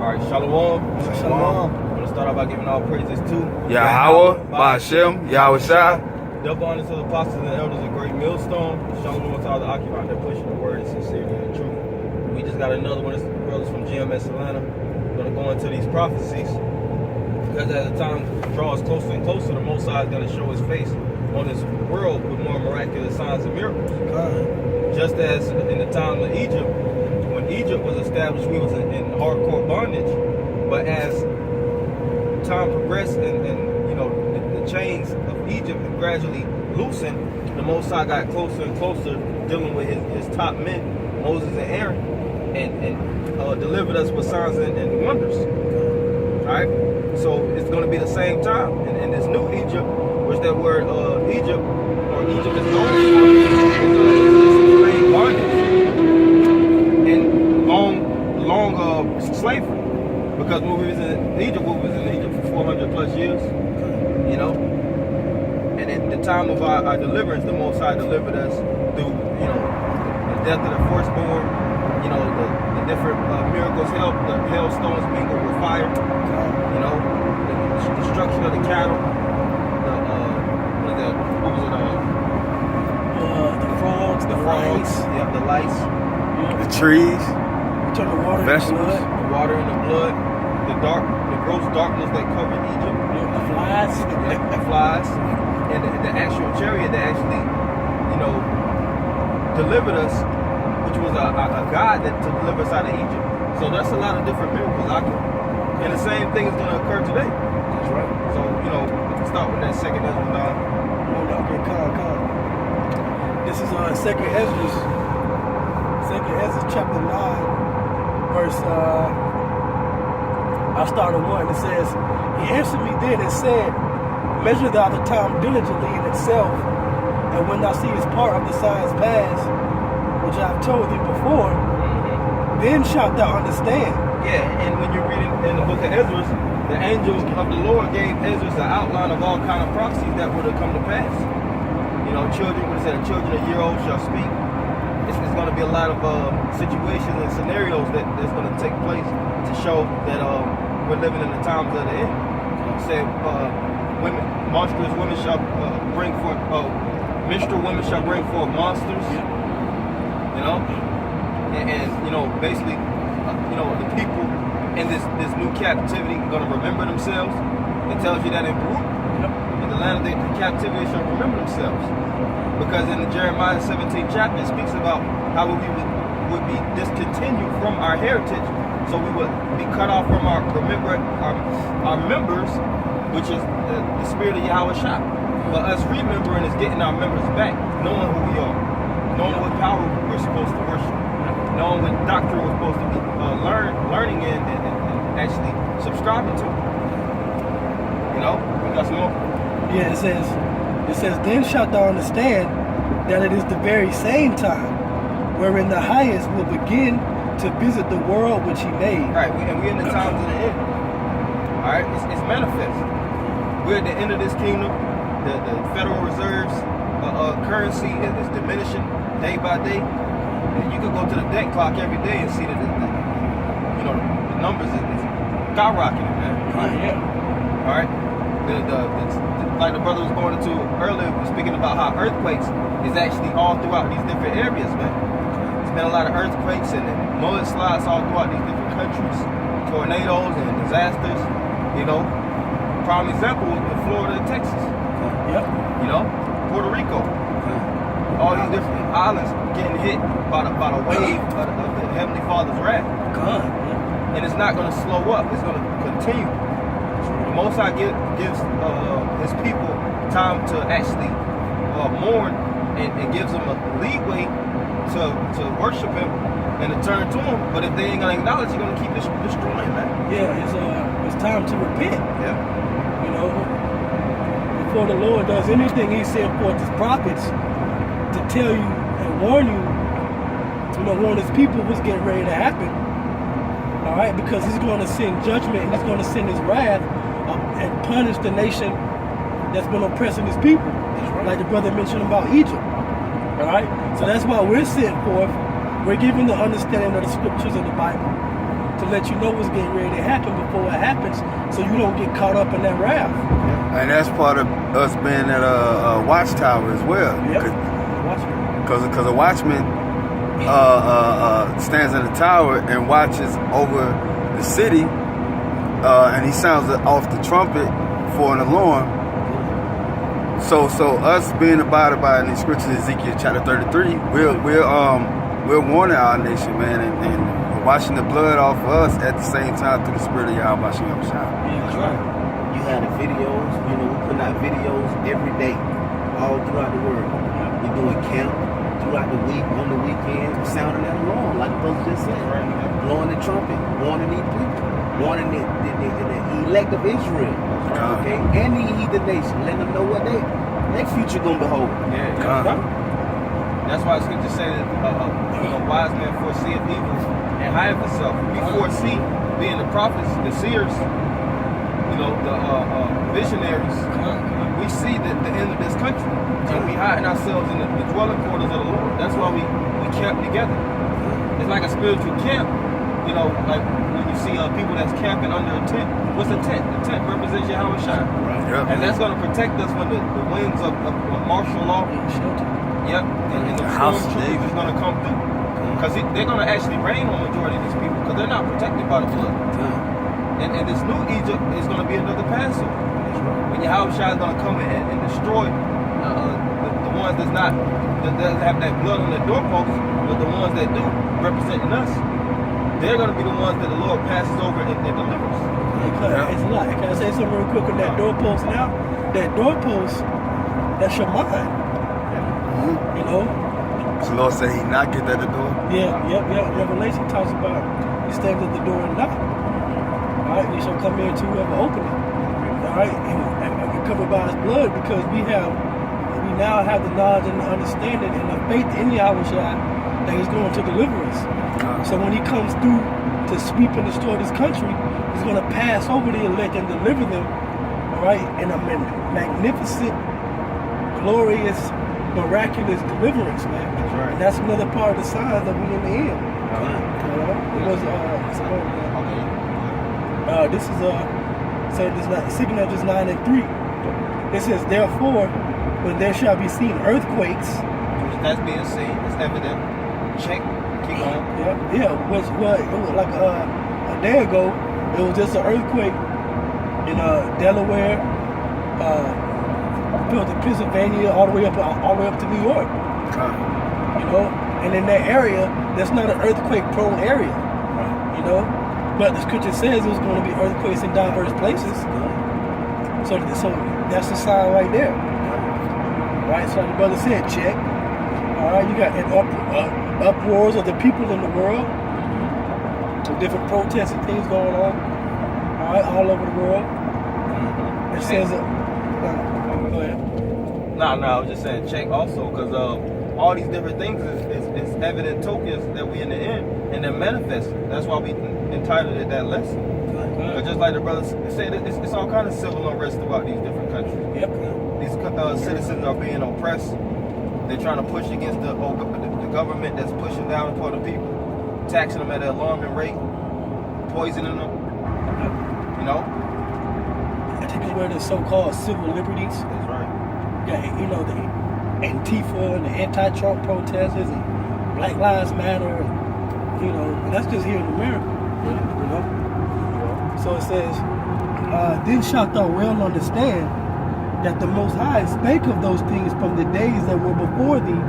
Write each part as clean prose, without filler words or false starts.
Alright, Shalom. Shalom. I'm going to start off by giving all praises to Yahweh, Ba'ashem, Yahweh Shai. Double honor to the apostles and elders of Great Millstone. Shalom to all the occupants that pushing the word and sincerity and the truth. We just got another one. It's the brothers from GMS Atlanta. We're going to go into these prophecies. Because as the time draws closer and closer, the Most High is going to show his face on this world with more miraculous signs and miracles. Just as in the time of Egypt, when Egypt was established, we was in hardcore bondage. But as time progressed and you know the chains of Egypt gradually loosened, the Most High got closer and closer dealing with his top men, Moses and Aaron, and delivered us with signs and wonders. All right. So it's going to be the same time in this new Egypt, which that word Egypt or Egypt is known for, is bondage and long slavery. Because when we was in Egypt, for 400 plus years, you know. And at the time of our deliverance, the Most High delivered us through, you know, the death of the firstborn, you know, the different miracles, the hailstones mingled with fire. You know, the destruction of the cattle, the frogs, the lice. Yep, the lice. The trees. Turn the water Vegetables. into blood. The water and the blood. The gross darkness that covered Egypt. The flies. The flies. And the actual chariot that actually, you know, delivered us, which was a God that to deliver us out of Egypt. So that's a lot of different miracles out there. And the same thing is going to occur today. That's right. So, you know, we can start with that second Ezra 9. Hold on, okay, calm. This is second Ezra chapter 9, verse I'll start at 1. It says, he answered me then and said, measure thou the time diligently in itself, and when thou seest part of the signs pass, which I have told thee before, then shalt thou understand. Yeah, and when you're reading in the book of Ezra, the angel of the Lord gave Ezra an outline of all kind of prophecies that would have come to pass. You know, children, when it said, the children of year old shall speak. It's going to be a lot of situations and scenarios that's going to take place to show that we're living in the times of the end. It said, monstrous women shall bring forth, minstrel women shall bring forth monsters. You know, and you know, basically, you know, the people in this new captivity are going to remember themselves. It tells you that in Baruch, in the land of the captivity, they shall remember themselves. Because in the Jeremiah 17th chapter, it speaks about how we would be discontinued from our heritage. So we would be cut off from our members, which is the spirit of Yahweh Shai. But us remembering is getting our members back, knowing who we are, knowing what power we're supposed to worship, knowing what doctrine we're supposed to be learning in and actually subscribing to. You know, we got some more. Yeah, it says, then shalt thou understand that it is the very same time wherein the highest will begin to visit the world which he made. Right, and we're in the times of the end. All right, it's manifest. We're at the end of this kingdom. The Federal Reserve's currency is diminishing day by day. And you can go to the debt clock every day and see that the numbers is skyrocketing, man. Yeah. All right. Like the brother was going into earlier, speaking about how earthquakes is actually all throughout these different areas, man. There's been a lot of earthquakes and mudslides all throughout these different countries, tornadoes and disasters. You know, prime example was in Florida and Texas. Yep. You know, Puerto Rico. All these different islands getting hit by the wave of the Heavenly Father's wrath. And it's not going to slow up. It's going to continue. The Most High gives his people time to actually mourn and gives them a leeway to worship him and to turn to him. But if they ain't going to acknowledge, he's going to keep destroying that. Yeah, it's time to repent. Yeah. You know, before the Lord does anything, he sent forth his prophets to tell you and warn warn his people what's getting ready to happen. All right, because he's going to send judgment and he's going to send his wrath and punish the nation that's been oppressing his people. Like the brother mentioned about Egypt. All right, so that's why we're sent forth. We're given the understanding of the scriptures of the Bible to let you know what's getting ready to happen before it happens, so you don't get caught up in that wrath. And that's part of us being at a watchtower as well. Yep. Because a watchman stands in the tower and watches over the city, and he sounds off the trumpet for an alarm. So us being abided by in the scriptures, Ezekiel chapter 33, we're warning our nation, man, and washing the blood off of us at the same time through the spirit of Yahweh Shem Shah. That's right. You had the videos, we putting out videos every day, all throughout the world. We're doing camp throughout the week, on the weekend, sounding that alarm, like the brother just said, blowing the trumpet, warning these people, warning the elect of Israel, okay, and the heathen nation, letting them know what their future gonna behold. That's why scripture say that a wise man foreseeth evil and hideth himself. We foresee, being the prophets, the seers, the visionaries. We see the end of this country, and we hiding ourselves in the dwelling quarters of the Lord. That's why we camp together. It's like a spiritual camp. Like when you see people that's camping under a tent. What's a tent? The tent represents Yahweh Shai. Yep. And that's going to protect us when the winds of martial law. Yep. And the storm is going to come through. Because they're going to actually rain on the majority of these people because they're not protected by the blood. And this new Egypt is going to be another Passover. When Yahweh Shai is going to come in and destroy the ones that doesn't have that blood on their doorposts, but the ones that do, representing us, they're going to be the ones that the Lord passes over and delivers. It's a lot. Can I say something real quick on that doorpost now? That doorpost, that's your mind. So the Lord said he knocked it at the door. Yeah. Revelation talks about he stands at the door and knock. All right, he shall come in to whoever open it. All right, and we're covered by his blood because we now have the knowledge and the understanding and the faith in Yahweh Shai that he's going to deliver us. So when he comes through to sweep and destroy this country, he's going to pass over the elect and deliver them, all right, in a magnificent, glorious, miraculous deliverance, man. That's right. And that's another part of the signs that we in the end. This is Second Ezra 9 and 3. It says, therefore, when there shall be seen earthquakes. That's being seen. It's evident. Check. Keep on. Yeah. It was like a day ago. It was just an earthquake in Delaware, Pennsylvania, all the way up to New York. And in that area, that's not an earthquake-prone area. But the scripture says it was going to be earthquakes in diverse places. So that's the sign right there. Right. So the brother said, check. All right, you got uproars of the people in the world, different protests and things going on, all right, all over the world. It says, go ahead. No, I was just saying check also because all these different things is evident tokens that we in the end, and they're manifesting. That's why we entitled it that lesson. But just like the brothers said, it's all kind of civil unrest throughout these different countries. Yep. These citizens are being oppressed. They're trying to push against the government that's pushing down upon the people, taxing them at an alarming rate, poisoning them. I think it's where the so-called civil liberties. That's right. Yeah, the Antifa and the anti-Trump protesters and Black Lives Matter. And that's just here in America. So it says, then shalt thou well understand that the Most High spake of those things from the days that were before thee,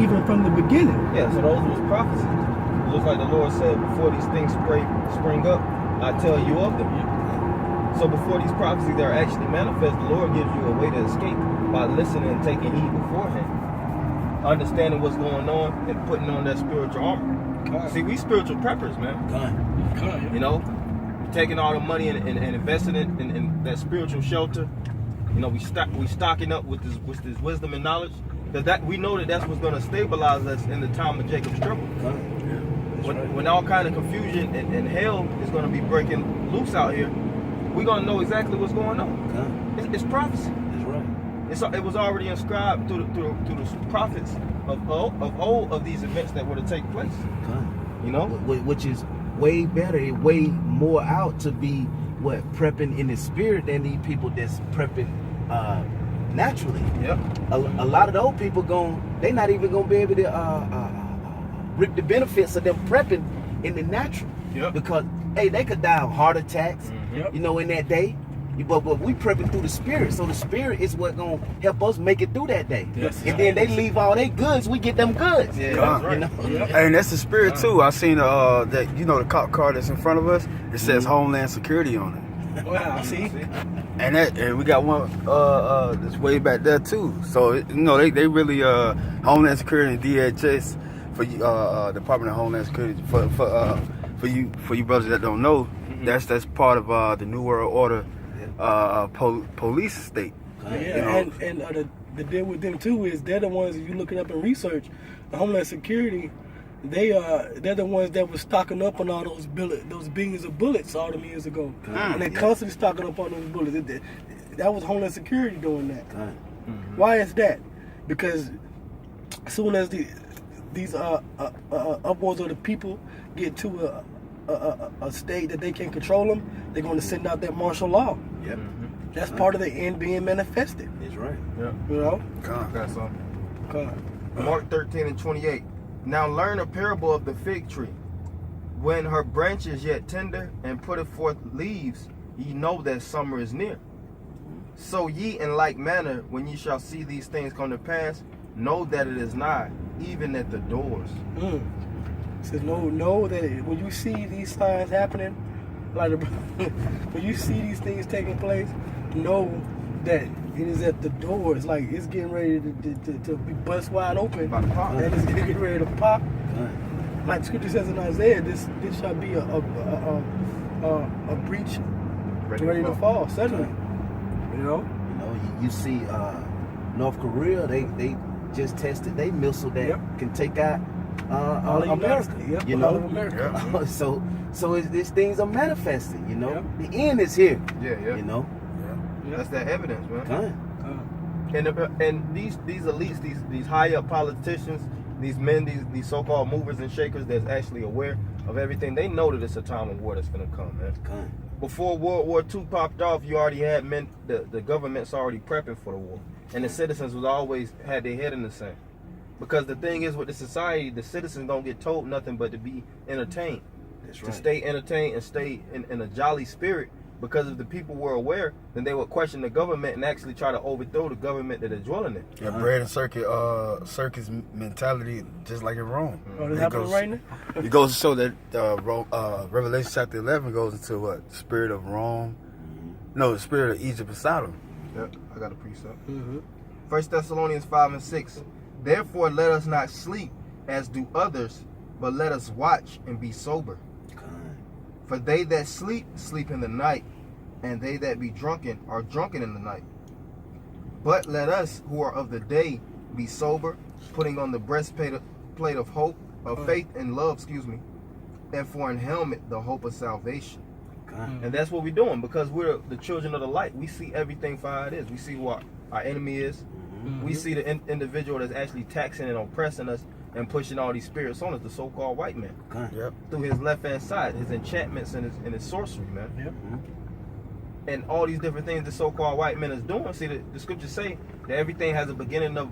even from the beginning. Yeah, so those was prophecies. Just like the Lord said, before these things spring up, I tell you of them. So before these prophecies are actually manifest, the Lord gives you a way to escape by listening and taking heed beforehand. Understanding what's going on and putting on that spiritual armor. See, we spiritual preppers, man. Taking all the money and investing it in that spiritual shelter. We stocking up with this wisdom and knowledge, because that we know that's what's going to stabilize us in the time of Jacob's trouble. When all kind of confusion and hell is going to be breaking loose out here, we're going to know exactly what's going on. It's prophecy. That's right. It was already inscribed through the prophets of old of these events that were to take place. Which is way better. It way more out to be prepping in the spirit than these people that's prepping naturally. Yep. A lot of those people they not even gonna be able to reap the benefits of them prepping in the natural. Yep. Because hey, they could die of heart attacks, Yep. you know, in that day. But we prepping through the spirit, so the spirit is what gonna help us make it through that day. Yes. And then they leave all their goods, we get them goods. Yeah, God. that's right. You know? Yep. And that's the spirit too. I seen that the cop car that's in front of us. It says Homeland Security on it, Wow, see? and we got one that's way back there too. So they really Homeland Security and DHS for you, Department of Homeland Security for you brothers that don't know. That's part of the New World Order police state. Yeah, and the deal with them too is they're the ones, if you look it up in research, the Homeland Security, they're the ones that were stocking up on all those billions of bullets all them years ago, and they constantly stocking up on those bullets. That was Homeland Security doing that. Why is that? Because as soon as these upwards of the people get to a state that they can control them, they're going to send out that martial law. Yep. That's part of the end being manifested. That's right. Yep. You know? Got some. God. Mark 13:28. Now learn a parable of the fig tree. When her branch is yet tender and putteth forth leaves, ye know that summer is near. So ye in like manner, when ye shall see these things come to pass, know that it is nigh, even at the doors. It says know that when you see these signs happening, like when you see these things taking place, know that it is at the doors. Like it's getting ready to be bust wide open, About to pop. and it's getting ready to pop. Like Scripture says in Isaiah, this shall be a breach ready to fall suddenly. You know? You know, you see North Korea, they just tested their missile that can take out All of America. Yep, You all know? of America. So these things are manifesting, you know? The end is here. Yeah. You know? That's that evidence, man. Come. And these elites, these high up politicians, these men, these so-called movers and shakers that's actually aware of everything, they know that it's a time of war that's gonna come, man. Come. Before World War II popped off, you already had men, the government's already prepping for the war. And the citizens was always had their head in the sand. Because the thing is with the society, the citizens don't get told nothing but to be entertained. That's To right. stay entertained and stay in a jolly spirit. Because if the people were aware, then they would question the government and actually try to overthrow the government that they're dwelling in. Yeah, bread and circus mentality, just like in Rome. Oh, that's It happening goes- right now? It goes to show that Revelation chapter 11 goes into what? The spirit of Rome. No, the spirit of Egypt and Sodom. Yep, I got a precept. Mm-hmm. 1 Thessalonians 5:6. Therefore let us not sleep as do others, but let us watch and be sober. Come. For they that sleep, sleep in the night, and they that be drunken are drunken in the night. But let us who are of the day be sober, putting on the breastplate of hope, of faith and love, and for an helmet the hope of salvation. Come. And that's what we're doing because we're the children of the light. We see everything for how it is. We see what our enemy is. We see the individual that's actually taxing and oppressing us and pushing all these spirits on us, the so-called white man, Come. Yep. through his left-hand side, his enchantments and his sorcery, man. Yep. And all these different things the so-called white man is doing. See, the scriptures say that everything has a beginning and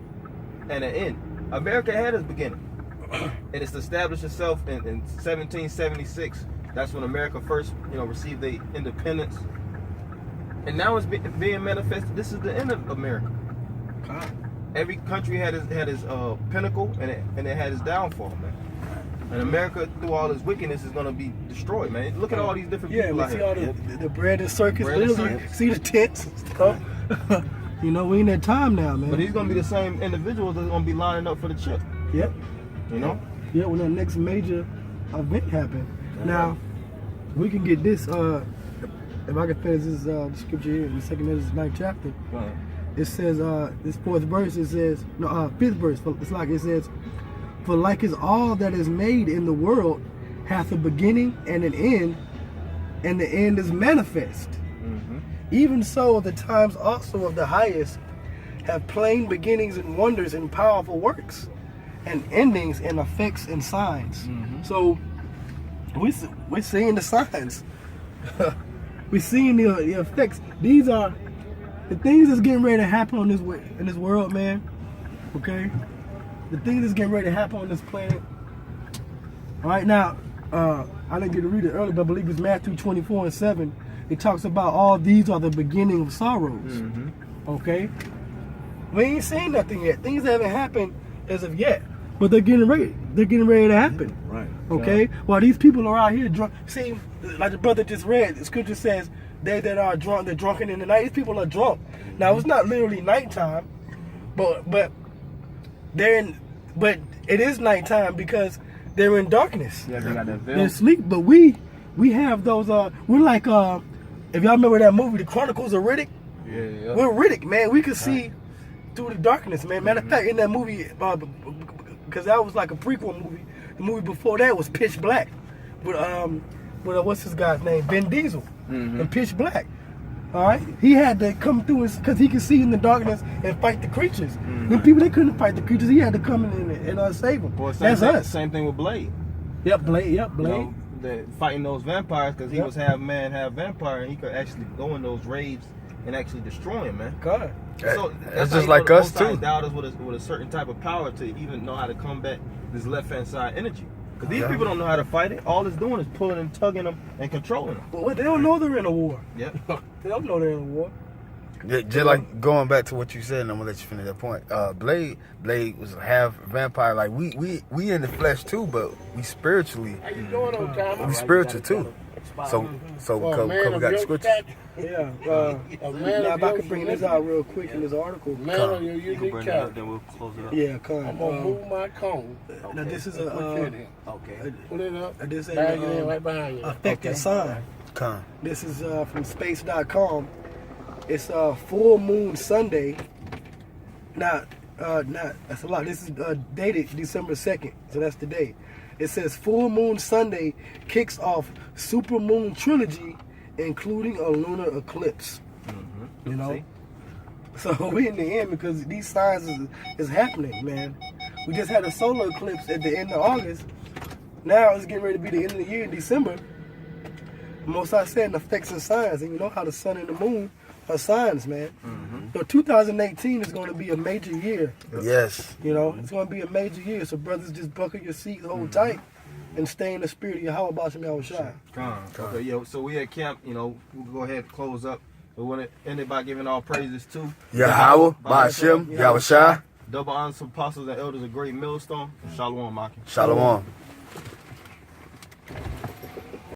an end. America had its beginning. It established itself in 1776. That's when America first, received their independence. And now it's being manifested. This is the end of America. Every country had his pinnacle and it had its downfall, man. And America, through all its wickedness, is gonna be destroyed, man. Look at all these different Yeah, people we out see here. all the bread and circus. Bread and Literally, circus. see the tents and stuff. We in that time now, man. But these gonna be the same individuals that's gonna be lining up for the chip, Yep. Yeah, when that next major event happen. Now, we can get this. If I can finish this scripture here in the 2nd Ezra 9th chapter. It says, this 4th verse, it says, no, 5th verse, it's like, it says, for like as all that is made in the world hath a beginning and an end, and the end is manifest. Even so, the times also of the highest have plain beginnings and wonders and powerful works, and endings and effects and signs. So, We're seeing the signs. We're seeing the effects. These are the things that's getting ready to happen on this in this world, man. Okay, the things that's getting ready to happen on this planet. All right, now I didn't get to read it earlier, but I believe it's Matthew 24:7. It talks about all these are the beginning of sorrows. Okay, we ain't seen nothing yet. Things haven't happened as of yet, but they're getting ready. They're getting ready to happen. Right. Okay. While these people are out here drunk, see, like the brother just read, the scripture says they that are drunk, they're drunken in the night. These people are drunk. Now it's not literally nighttime, but it is nighttime because they're in darkness. Yeah, they got that veil. They're asleep. But we have those. We're like if y'all remember that movie, The Chronicles of Riddick. Yeah. We're Riddick, man. We could see through the darkness, man. Matter of fact, in that movie, because that was like a prequel movie. The movie before that was Pitch Black, with what's his guy's name, Vin Diesel, and Pitch Black. All right, he had to come through because he could see in the darkness and fight the creatures. When people they couldn't fight the creatures, he had to come in and save them. Boy, That's us. Same thing with Blade. Yep, Blade. Yep, Blade. You know, fighting those vampires because he was half man, half vampire, and he could actually go in those raids and actually destroy him, man. God. So That's how just you like know the us, Most High too. endowed us with a certain type of power to even know how to combat this left-hand side energy. Because these people don't know how to fight it. All it's doing is pulling and tugging them and controlling them. Well, they don't know they're in a war. Yep. They don't know they're in a war. Yeah, just like going back to what you said, and I'm gonna let you finish that point. Blade was half vampire. Like we in the flesh too, but we spiritually, we spiritual too. So because we got the scriptures. Yeah. Now, if I could bring this out real quick in this article. Man on your You can unique bring it up, character. then we'll close it up. Yeah, come. I'm gonna move my cone. Now this is a Okay. Put it up. this is Bag it in a right behind you. affected sign. Come. This is from space.com. It's full moon Sunday. Now, that's a lot. This is dated December 2nd, so that's the day. It says full moon Sunday kicks off super moon trilogy, including a lunar eclipse. You know, See? so we in the end because these signs is happening, man. We just had a solar eclipse at the end of August. Now it's getting ready to be the end of the year in December. Most I said effects and signs, and you know how the sun and the moon are signs, man. So 2018 is going to be a major year. Yes. You know, it's going to be a major year. So brothers, just buckle your seats, hold tight, and stay in the spirit of Yahweh Basham Yahushua. Okay, yo, so we at camp, you know, we'll go ahead and close up. We want to end it by giving all praises to Yahweh, Ba'ashem, Yahushua, double honors to apostles and elders of Great Millstone. Shalom, Maki. Shalom.